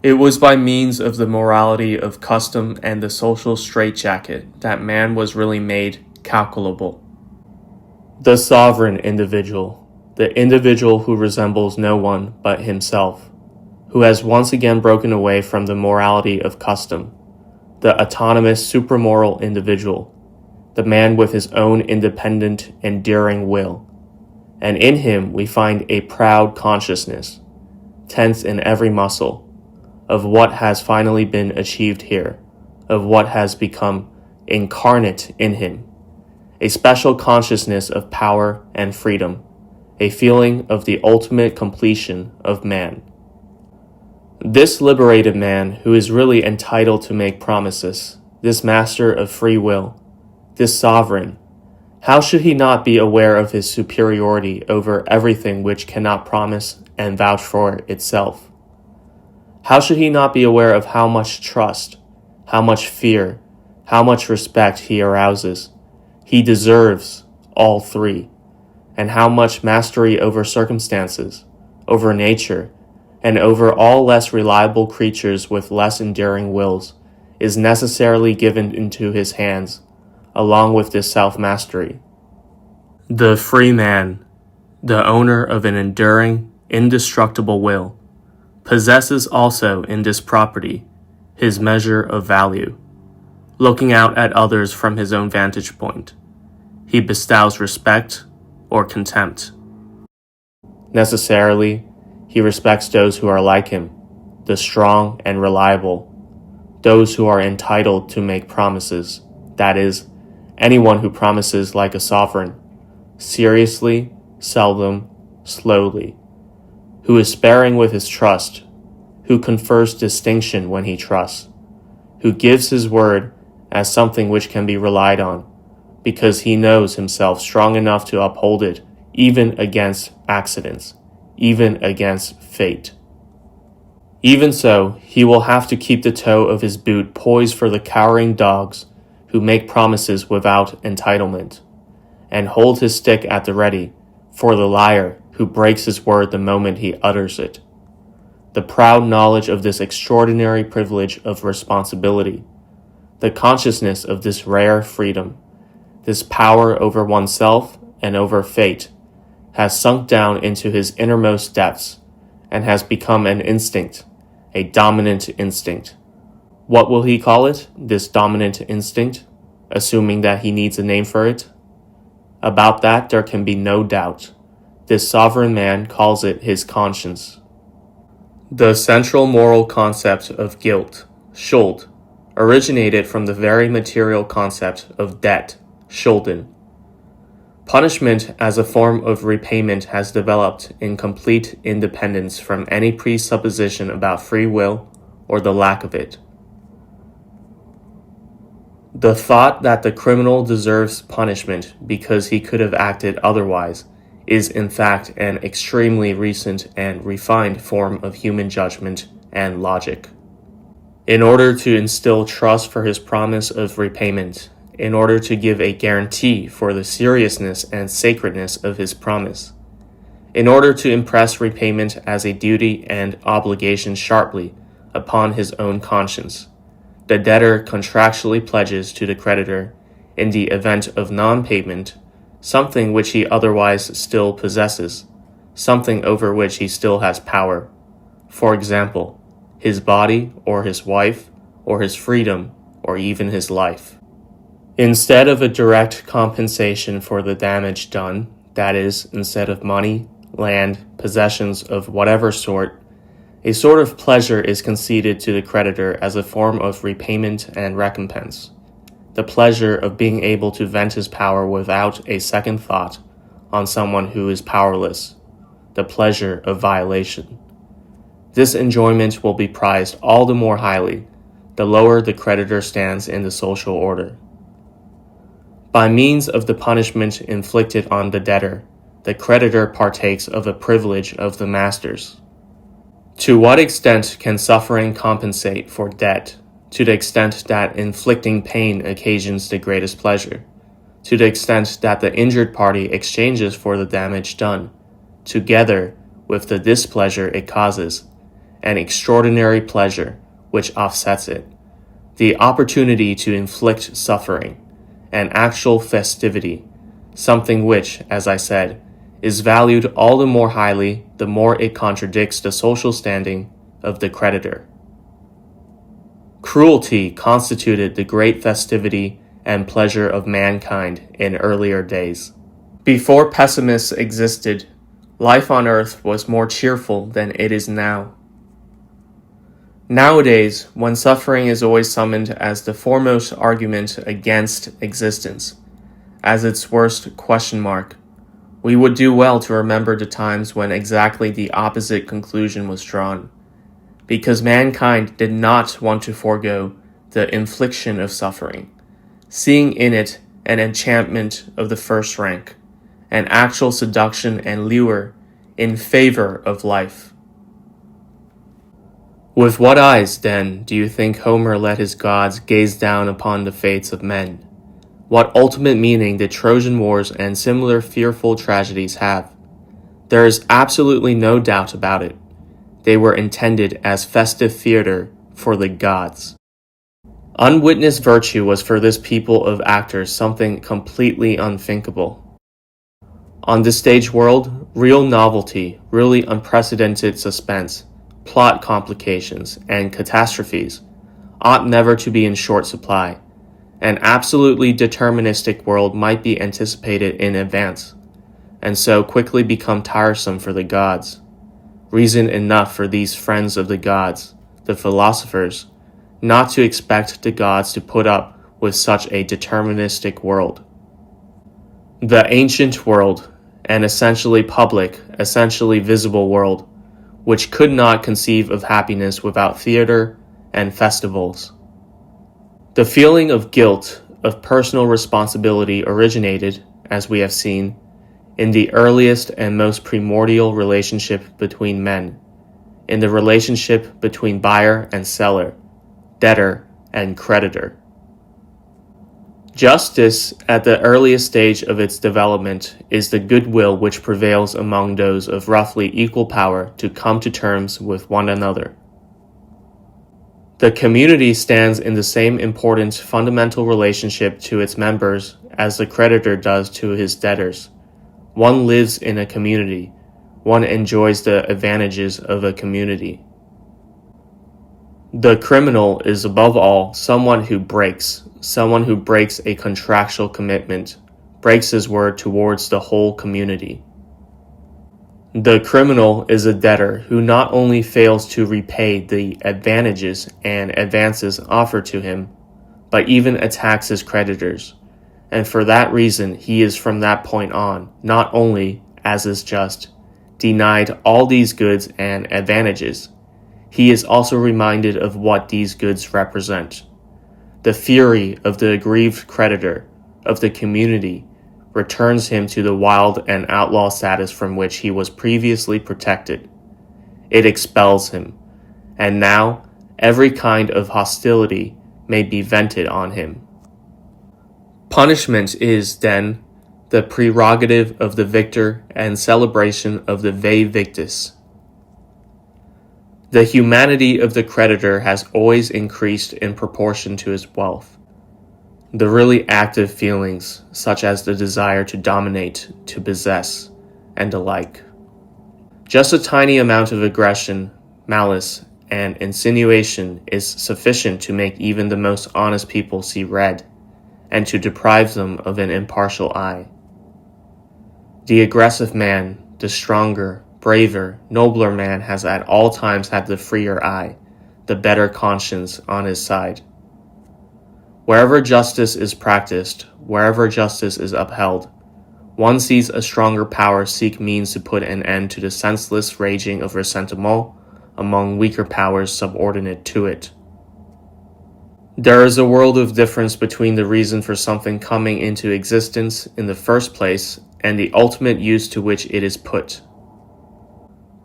It was by means of the morality of custom and the social straitjacket that man was really made calculable. The sovereign individual, the individual who resembles no one but himself, who has once again broken away from the morality of custom, the autonomous supramoral individual, the man with his own independent, enduring will. And in him we find a proud consciousness, tense in every muscle, of what has finally been achieved here, of what has become incarnate in him, a special consciousness of power and freedom, a feeling of the ultimate completion of man. This liberated man, who is really entitled to make promises, this master of free will, this sovereign, how should he not be aware of his superiority over everything which cannot promise and vouch for itself? How should he not be aware of how much trust, how much fear, how much respect he arouses? He deserves all three, and how much mastery over circumstances, over nature, and over all less reliable creatures with less enduring wills is necessarily given into his hands, along with this self-mastery. The free man, the owner of an enduring, indestructible will, possesses also in this property his measure of value. Looking out at others from his own vantage point, he bestows respect or contempt. Necessarily, he respects those who are like him, the strong and reliable, those who are entitled to make promises, that is, anyone who promises like a sovereign, seriously, seldom, slowly, who is sparing with his trust, who confers distinction when he trusts, who gives his word as something which can be relied on, because he knows himself strong enough to uphold it even against accidents, even against fate. Even so, he will have to keep the toe of his boot poised for the cowering dogs who make promises without entitlement, and hold his stick at the ready for the liar who breaks his word the moment he utters it. The proud knowledge of this extraordinary privilege of responsibility, the consciousness of this rare freedom, this power over oneself and over fate, has sunk down into his innermost depths and has become an instinct, a dominant instinct. What will he call it, this dominant instinct, assuming that he needs a name for it? About that there can be no doubt. This sovereign man calls it his conscience. The central moral concept of guilt, Schuld, originated from the very material concept of debt, Schulden. Punishment as a form of repayment has developed in complete independence from any presupposition about free will or the lack of it. The thought that the criminal deserves punishment because he could have acted otherwise is in fact an extremely recent and refined form of human judgment and logic. In order to instill trust for his promise of repayment, in order to give a guarantee for the seriousness and sacredness of his promise, in order to impress repayment as a duty and obligation sharply upon his own conscience, the debtor contractually pledges to the creditor, in the event of non-payment, something which he otherwise still possesses, something over which he still has power. For example, his body or his wife or his freedom or even his life. Instead of a direct compensation for the damage done, that is, instead of money, land, possessions of whatever sort, a sort of pleasure is conceded to the creditor as a form of repayment and recompense. The pleasure of being able to vent his power without a second thought on someone who is powerless. The pleasure of violation. This enjoyment will be prized all the more highly, the lower the creditor stands in the social order. By means of the punishment inflicted on the debtor, the creditor partakes of a privilege of the masters. To what extent can suffering compensate for debt? To the extent that inflicting pain occasions the greatest pleasure, to the extent that the injured party exchanges for the damage done, together with the displeasure it causes, an extraordinary pleasure which offsets it, the opportunity to inflict suffering, an actual festivity, something which, as I said, is valued all the more highly the more it contradicts the social standing of the creditor. Cruelty constituted the great festivity and pleasure of mankind in earlier days. Before pessimists existed, life on earth was more cheerful than it is now. Nowadays, when suffering is always summoned as the foremost argument against existence, as its worst question mark, we would do well to remember the times when exactly the opposite conclusion was drawn, because mankind did not want to forego the infliction of suffering, seeing in it an enchantment of the first rank, an actual seduction and lure in favor of life. With what eyes, then, do you think Homer let his gods gaze down upon the fates of men? What ultimate meaning did Trojan Wars and similar fearful tragedies have? There is absolutely no doubt about it. They were intended as festive theater for the gods. Unwitnessed virtue was for this people of actors something completely unthinkable. On the stage world, real novelty, really unprecedented suspense, plot complications, and catastrophes ought never to be in short supply. An absolutely deterministic world might be anticipated in advance, and so quickly become tiresome for the gods. Reason enough for these friends of the gods, the philosophers, not to expect the gods to put up with such a deterministic world. The ancient world, an essentially public, essentially visible world, which could not conceive of happiness without theater and festivals. The feeling of guilt, of personal responsibility originated, as we have seen, in the earliest and most primordial relationship between men, in the relationship between buyer and seller, debtor and creditor. Justice, at the earliest stage of its development, is the goodwill which prevails among those of roughly equal power to come to terms with one another. The community stands in the same important fundamental relationship to its members as the creditor does to his debtors. One lives in a community. One enjoys the advantages of a community. The criminal is above all someone who breaks a contractual commitment, breaks his word towards the whole community. The criminal is a debtor who not only fails to repay the advantages and advances offered to him, but even attacks his creditors, and for that reason he is from that point on not only, as is just, denied all these goods and advantages, he is also reminded of what these goods represent. The fury of the aggrieved creditor, of the community, returns him to the wild and outlaw status from which he was previously protected. It expels him, and now every kind of hostility may be vented on him. Punishment is, then, the prerogative of the victor and celebration of the vae victis. The humanity of the creditor has always increased in proportion to his wealth. The really active feelings, such as the desire to dominate, to possess, and the like. Just a tiny amount of aggression, malice, and insinuation is sufficient to make even the most honest people see red, and to deprive them of an impartial eye. The aggressive man, the stronger, braver, nobler man has at all times had the freer eye, the better conscience on his side. Wherever justice is practiced, wherever justice is upheld, one sees a stronger power seek means to put an end to the senseless raging of resentment among weaker powers subordinate to it. There is a world of difference between the reason for something coming into existence in the first place and the ultimate use to which it is put.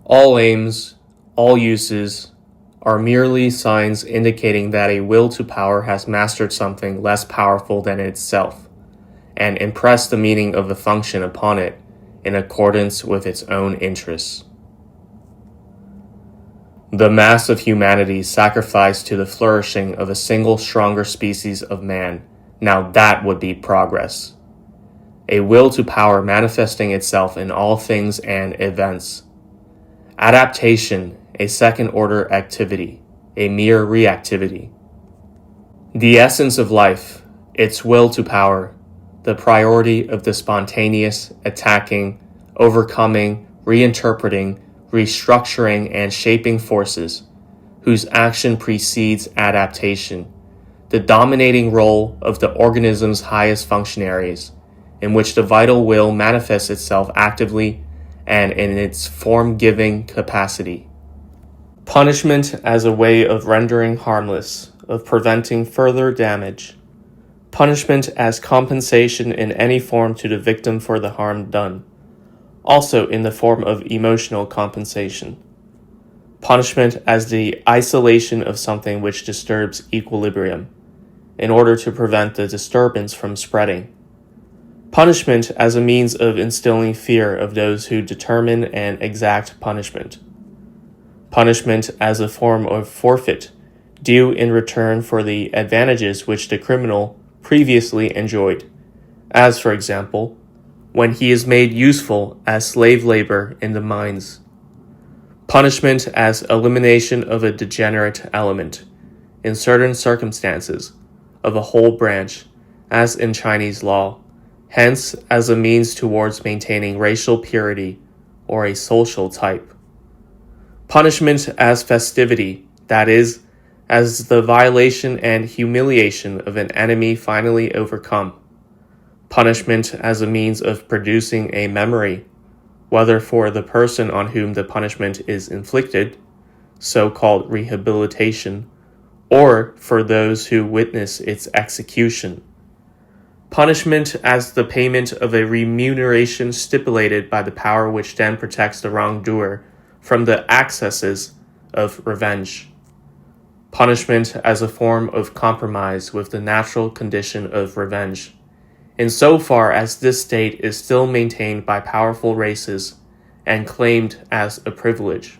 All aims, all uses, are merely signs indicating that a will to power has mastered something less powerful than itself, and impressed the meaning of the function upon it in accordance with its own interests. The mass of humanity sacrificed to the flourishing of a single stronger species of man. Now that would be progress. A will to power manifesting itself in all things and events. Adaptation, a second-order activity, a mere reactivity. The essence of life, its will to power, the priority of the spontaneous, attacking, overcoming, reinterpreting, restructuring, and shaping forces, whose action precedes adaptation, the dominating role of the organism's highest functionaries, in which the vital will manifests itself actively and in its form-giving capacity. Punishment as a way of rendering harmless, of preventing further damage. Punishment as compensation in any form to the victim for the harm done, also in the form of emotional compensation. Punishment as the isolation of something which disturbs equilibrium, in order to prevent the disturbance from spreading. Punishment as a means of instilling fear of those who determine and exact punishment. Punishment as a form of forfeit, due in return for the advantages which the criminal previously enjoyed, as, for example, when he is made useful as slave labor in the mines. Punishment as elimination of a degenerate element, in certain circumstances, of a whole branch, as in Chinese law, hence as a means towards maintaining racial purity or a social type. Punishment as festivity, that is, as the violation and humiliation of an enemy finally overcome. Punishment as a means of producing a memory, whether for the person on whom the punishment is inflicted, so-called rehabilitation, or for those who witness its execution. Punishment as the payment of a remuneration stipulated by the power which then protects the wrongdoer from the excesses of revenge. Punishment as a form of compromise with the natural condition of revenge, insofar as this state is still maintained by powerful races and claimed as a privilege.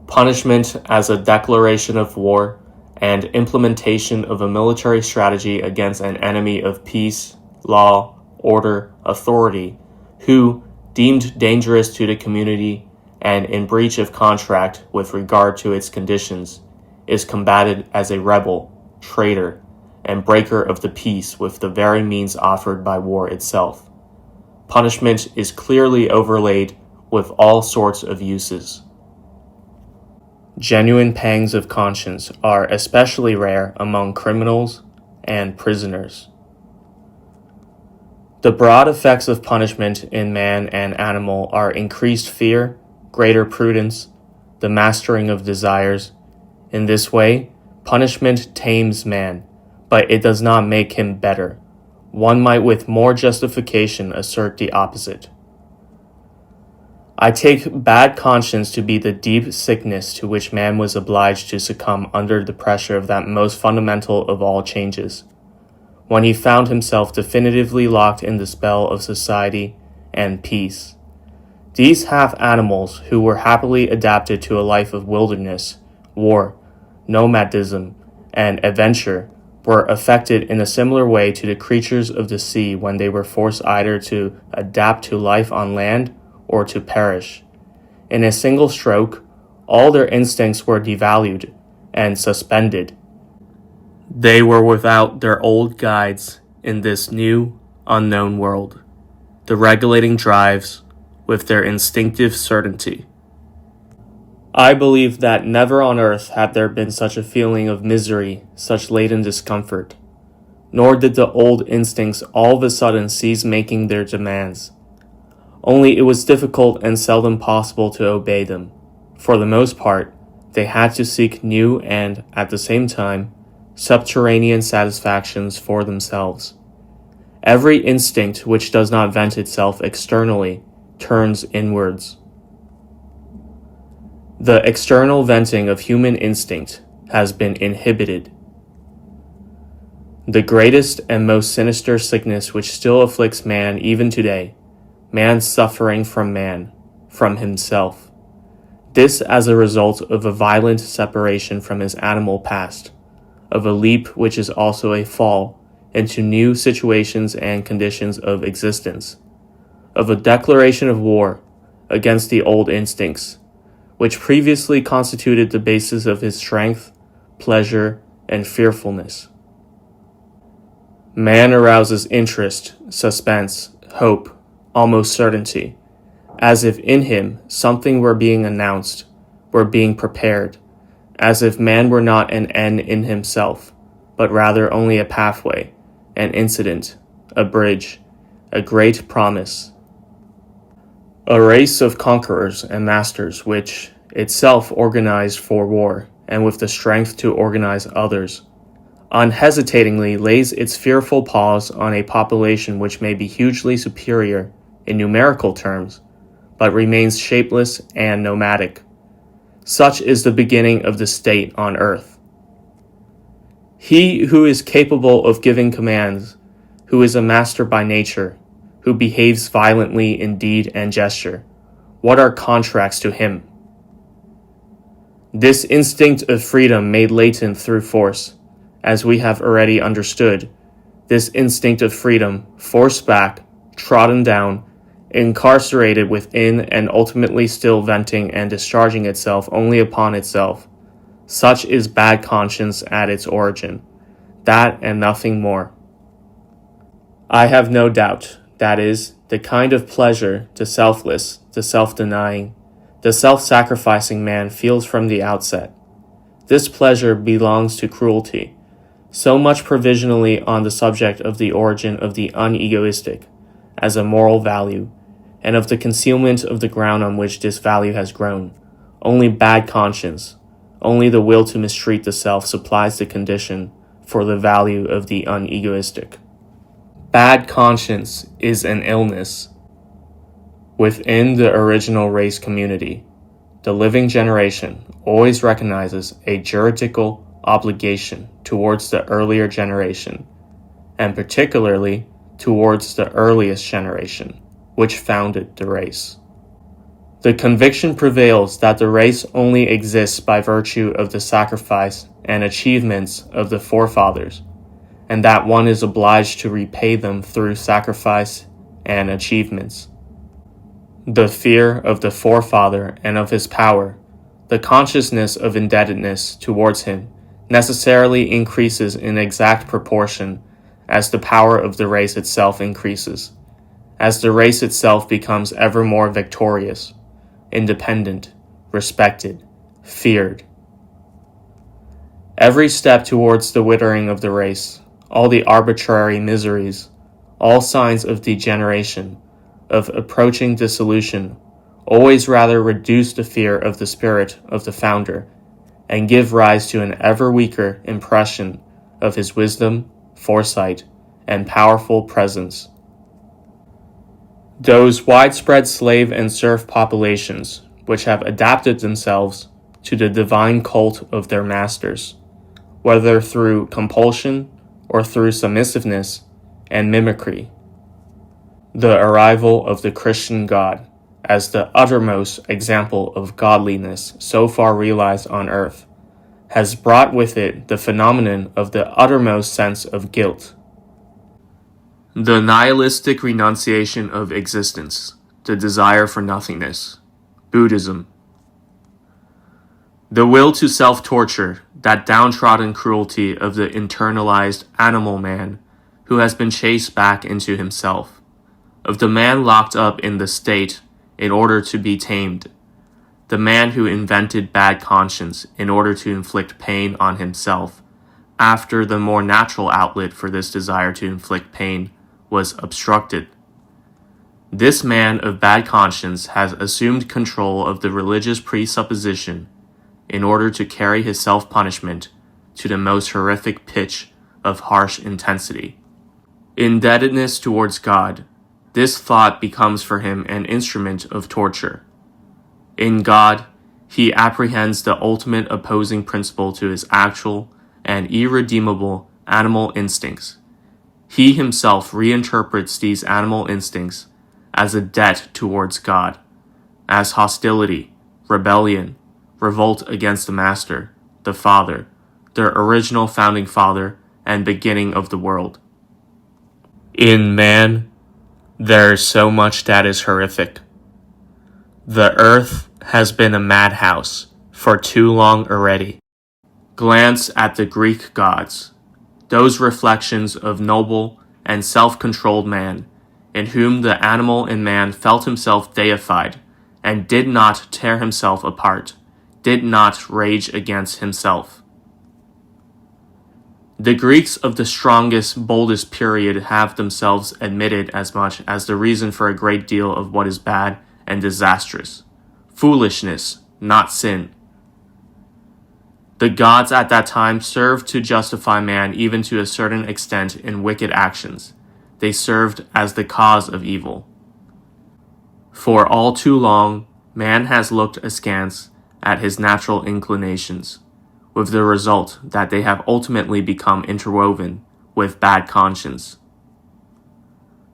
Punishment as a declaration of war and implementation of a military strategy against an enemy of peace, law, order, authority, who, deemed dangerous to the community and in breach of contract with regard to its conditions, is combated as a rebel, traitor, and breaker of the peace with the very means offered by war itself. Punishment is clearly overlaid with all sorts of uses. Genuine pangs of conscience are especially rare among criminals and prisoners. The broad effects of punishment in man and animal are increased fear, greater prudence, the mastering of desires. In this way, punishment tames man, but it does not make him better. One might with more justification assert the opposite. I take bad conscience to be the deep sickness to which man was obliged to succumb under the pressure of that most fundamental of all changes, when he found himself definitively locked in the spell of society and peace. These half-animals, who were happily adapted to a life of wilderness, war, nomadism, and adventure, were affected in a similar way to the creatures of the sea when they were forced either to adapt to life on land or to perish. In a single stroke, all their instincts were devalued and suspended. They were without their old guides in this new, unknown world, the regulating drives with their instinctive certainty. I believe that never on earth had there been such a feeling of misery, such latent discomfort. Nor did the old instincts all of a sudden cease making their demands. Only it was difficult and seldom possible to obey them. For the most part, they had to seek new and, at the same time, subterranean satisfactions for themselves. Every instinct which does not vent itself externally turns inwards. The external venting of human instinct has been inhibited. The greatest and most sinister sickness which still afflicts man even today, man's suffering from man, from himself. This as a result of a violent separation from his animal past, of a leap which is also a fall into new situations and conditions of existence, of a declaration of war against the old instincts, which previously constituted the basis of his strength, pleasure, and fearfulness. Man arouses interest, suspense, hope, almost certainty, as if in him something were being announced, were being prepared, as if man were not an end in himself, but rather only a pathway, an incident, a bridge, a great promise. A race of conquerors and masters which, itself organized for war and with the strength to organize others, unhesitatingly lays its fearful paws on a population which may be hugely superior in numerical terms, but remains shapeless and nomadic. Such is the beginning of the state on earth. He who is capable of giving commands, who is a master by nature, who behaves violently in deed and gesture, what are contracts to him? This instinct of freedom made latent through force, as we have already understood, this instinct of freedom, forced back, trodden down, incarcerated within, and ultimately still venting and discharging itself only upon itself. Such is bad conscience at its origin, that and nothing more. I have no doubt, that is, the kind of pleasure the selfless, the self-denying, the self-sacrificing man feels from the outset. This pleasure belongs to cruelty, so much provisionally on the subject of the origin of the unegoistic as a moral value, and of the concealment of the ground on which this value has grown. Only bad conscience, only the will to mistreat the self supplies the condition for the value of the unegoistic. Bad conscience is an illness. Within the original race community, the living generation always recognizes a juridical obligation towards the earlier generation, and particularly towards the earliest generation, which founded the race. The conviction prevails that the race only exists by virtue of the sacrifice and achievements of the forefathers, and that one is obliged to repay them through sacrifice and achievements. The fear of the forefather and of his power, the consciousness of indebtedness towards him, necessarily increases in exact proportion as the power of the race itself increases, as the race itself becomes ever more victorious, independent, respected, feared. Every step towards the withering of the race, all the arbitrary miseries, all signs of degeneration, of approaching dissolution, always rather reduce the fear of the spirit of the founder, and give rise to an ever weaker impression of his wisdom, foresight, and powerful presence. Those widespread slave and serf populations which have adapted themselves to the divine cult of their masters, whether through compulsion or through submissiveness and mimicry. The arrival of the Christian God as the uttermost example of godliness so far realized on earth has brought with it the phenomenon of the uttermost sense of guilt. The nihilistic renunciation of existence, the desire for nothingness, Buddhism. The will to self-torture, that downtrodden cruelty of the internalized animal man who has been chased back into himself, of the man locked up in the state in order to be tamed, the man who invented bad conscience in order to inflict pain on himself, after the more natural outlet for this desire to inflict pain was obstructed. This man of bad conscience has assumed control of the religious presupposition in order to carry his self-punishment to the most horrific pitch of harsh intensity. Indebtedness towards God, this thought becomes for him an instrument of torture. In God, he apprehends the ultimate opposing principle to his actual and irredeemable animal instincts. He himself reinterprets these animal instincts as a debt towards God, as hostility, rebellion, revolt against the master, the father, the original founding father and beginning of the world. In man, there is so much that is horrific. The earth has been a madhouse for too long already. Glance at the Greek gods, those reflections of noble and self-controlled man, in whom the animal in man felt himself deified, and did not tear himself apart, did not rage against himself. The Greeks of the strongest, boldest period have themselves admitted as much as the reason for a great deal of what is bad and disastrous. Foolishness, not sin. The gods at that time served to justify man even to a certain extent in wicked actions. They served as the cause of evil. For all too long, man has looked askance at his natural inclinations, with the result that they have ultimately become interwoven with bad conscience.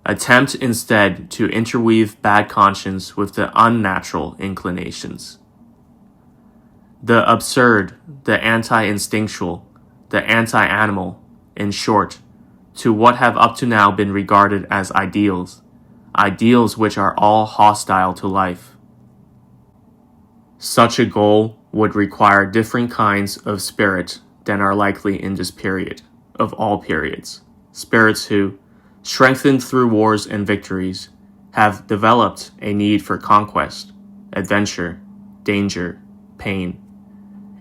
Attempt instead to interweave bad conscience with the unnatural inclinations. The absurd, the anti-instinctual, the anti-animal, in short, to what have up to now been regarded as ideals, ideals which are all hostile to life. Such a goal would require different kinds of spirit than are likely in this period, of all periods. Spirits who, strengthened through wars and victories, have developed a need for conquest, adventure, danger, pain.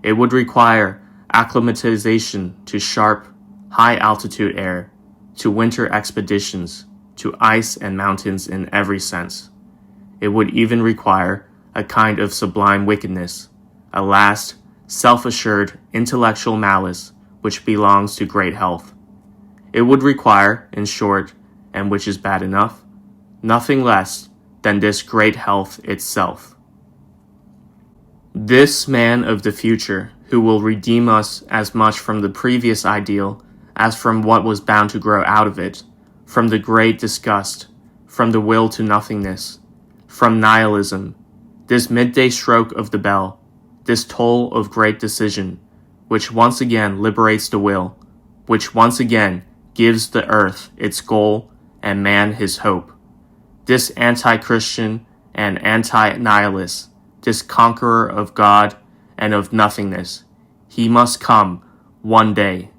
It would require acclimatization to sharp, high-altitude air, to winter expeditions, to ice and mountains in every sense. It would even require a kind of sublime wickedness, a last, self-assured, intellectual malice which belongs to great health. It would require, in short, and which is bad enough, nothing less than this great health itself. This man of the future, who will redeem us as much from the previous ideal as from what was bound to grow out of it, from the great disgust, from the will to nothingness, from nihilism, this midday stroke of the bell, this toll of great decision, which once again liberates the will, which once again gives the earth its goal and man his hope. This anti-Christian and anti-nihilist, this conqueror of God and of nothingness, he must come one day.